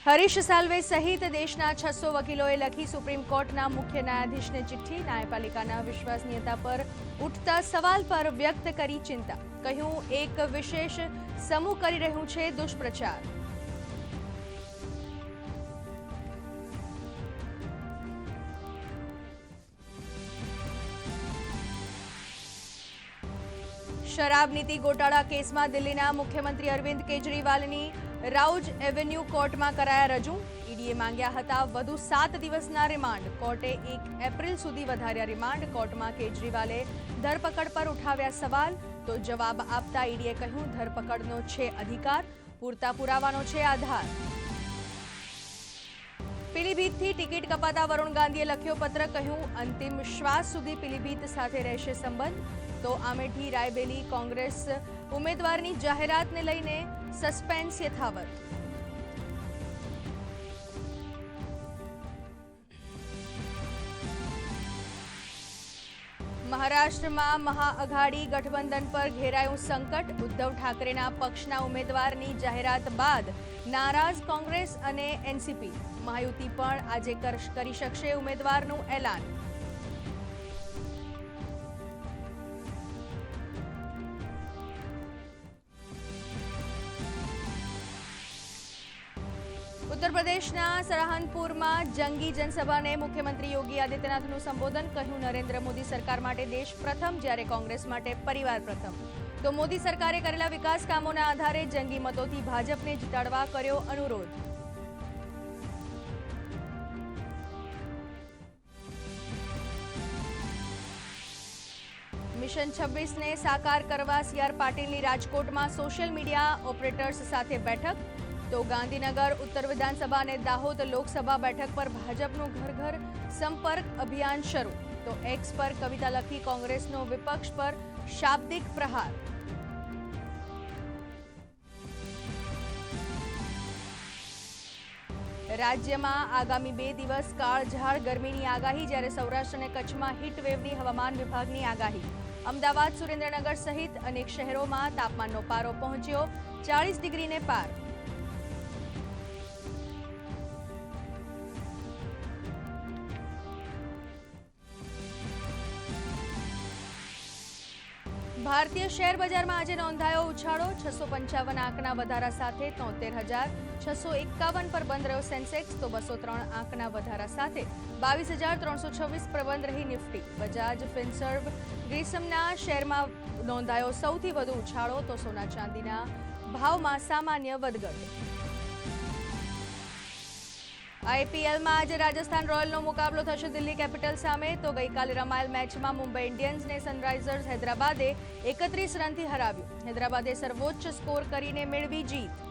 હરીશ સાલ્વે સહિત દેશના 600 વકીલોએ લખી સુપ્રીમ કોર્ટના મુખ્ય ન્યાયાધીશને ચિઠ્ઠી। ન્યાયપાલિકાના વિશ્વસનીયતા પર ઉઠતા સવાલ પર વ્યક્ત કરી ચિંતા। કહ્યું, એક વિશેષ સમૂહ કરી રહ્યું છે દુષ્પ્રચાર। શરાબ નીતિ ગોટાળા કેસમાં દિલ્હીના મુખ્યમંત્રી અરવિંદ કેજરીવાલની રાઉજ એવન્યુ કોર્ટમાં કરાયા રજૂ। ઈડીએ માંગ્યા હતા વધુ 7 દિવસના રિમાન્ડ। કોર્ટે 1 એપ્રિલ સુધી વધાર્યા રિમાન્ડ। કોર્ટમાં કેજરીવાલે ધરપકડ પર ઉઠાવ્યા સવાલ, તો જવાબ આપતા ઈડીએ કહ્યું, ધરપકડનો છે અધિકાર, પૂરતા પુરાવાનો છે આધાર। પીલીભીતથી ટિકિટ કપાતા વરુણ ગાંધીએ લખ્યો પત્ર, કહ્યું, અંતિમ શ્વાસ સુધી પીલીભીત સાથે રહેશે સંબંધ। તો આમેઠી રાયબેલી કોંગ્રેસ ઉમેદવારની જાહેરાતને લઈને સસ્પેન્સ યથાવત। મહારાષ્ટ્રમાં મહાઅઘાડી ગઠબંધન પર ઘેરાયું સંકટ। ઉદ્ધવ ઠાકરેના પક્ષના ઉમેદવારની જાહેરાત બાદ નારાજ કોંગ્રેસ અને એનસીપી। મહાયુતિ પણ આજે કરી શકશે ઉમેદવારનું એલાન। ઉત્તર પ્રદેશના સરહાનપુરમાં જંગી જનસભાને મુખ્યમંત્રી યોગી આદિત્યનાથનું સંબોધન। કહ્યું, નરેન્દ્ર મોદી સરકાર માટે દેશ પ્રથમ, જ્યારે કોંગ્રેસ માટે પરિવાર પ્રથમ। તો મોદી સરકારે કરેલા વિકાસ કામોના આધારે જંગી મતોથી ભાજપને જીતાડવા કર્યો અનુરોધ। મિશન 26ને સાકાર કરવા સી.આર. પાટીલની રાજકોટમાં સોશિયલ મીડિયા ઓપરેટર્સ સાથે બેઠક। તો ગાંધીનગર ઉત્તર વિધાનસભા અને દાહોદ લોકસભા બેઠક પર ભાજપનું ઘર ઘર સંપર્ક અભિયાન શરૂ। તો એક્સ પર કવિતા લખી કોંગ્રેસનો વિપક્ષ પર શાબ્દિક પ્રહાર। રાજ્યમાં આગામી 2 દિવસ કાળઝાળ ગરમીની આગાહી, જ્યારે સૌરાષ્ટ્ર અને કચ્છમાં હીટવેવની હવામાન વિભાગની આગાહી। અમદાવાદ, સુરેન્દ્રનગર સહિત અનેક શહેરોમાં તાપમાનનો પારો પહોંચ્યો 40 ડિગ્રીને પાર। ભારતીય શેર બજારમાં આજે નોંધાયો ઉછાળો। 655 આંકના વધારા સાથે 73,651 પર બંધ રહ્યો સેન્સેક્સ। તો 203 આંકના વધારા સાથે 22,326 પર બંધ રહી નિફ્ટી। બજાજ ફિનસર્વ ગ્રીસમના શેરમાં નોંધાયો સૌથી વધુ ઉછાળો। તો સોના ચાંદીના ભાવમાં સામાન્ય વધઘટ। આઈપીએલમાં આજે રાજસ્થાન રોયલનો મુકાબલો થશે દિલ્હી કેપિટલ સામે। તો ગઈકાલે રમાયેલ મેચમાં મુંબઈ ઇન્ડિયન્સને સનરાઇઝર્સ હૈદરાબાદે 31 રનથી હરાવ્યું। હૈદરાબાદે સર્વોચ્ચ સ્કોર કરીને મેળવી જીત।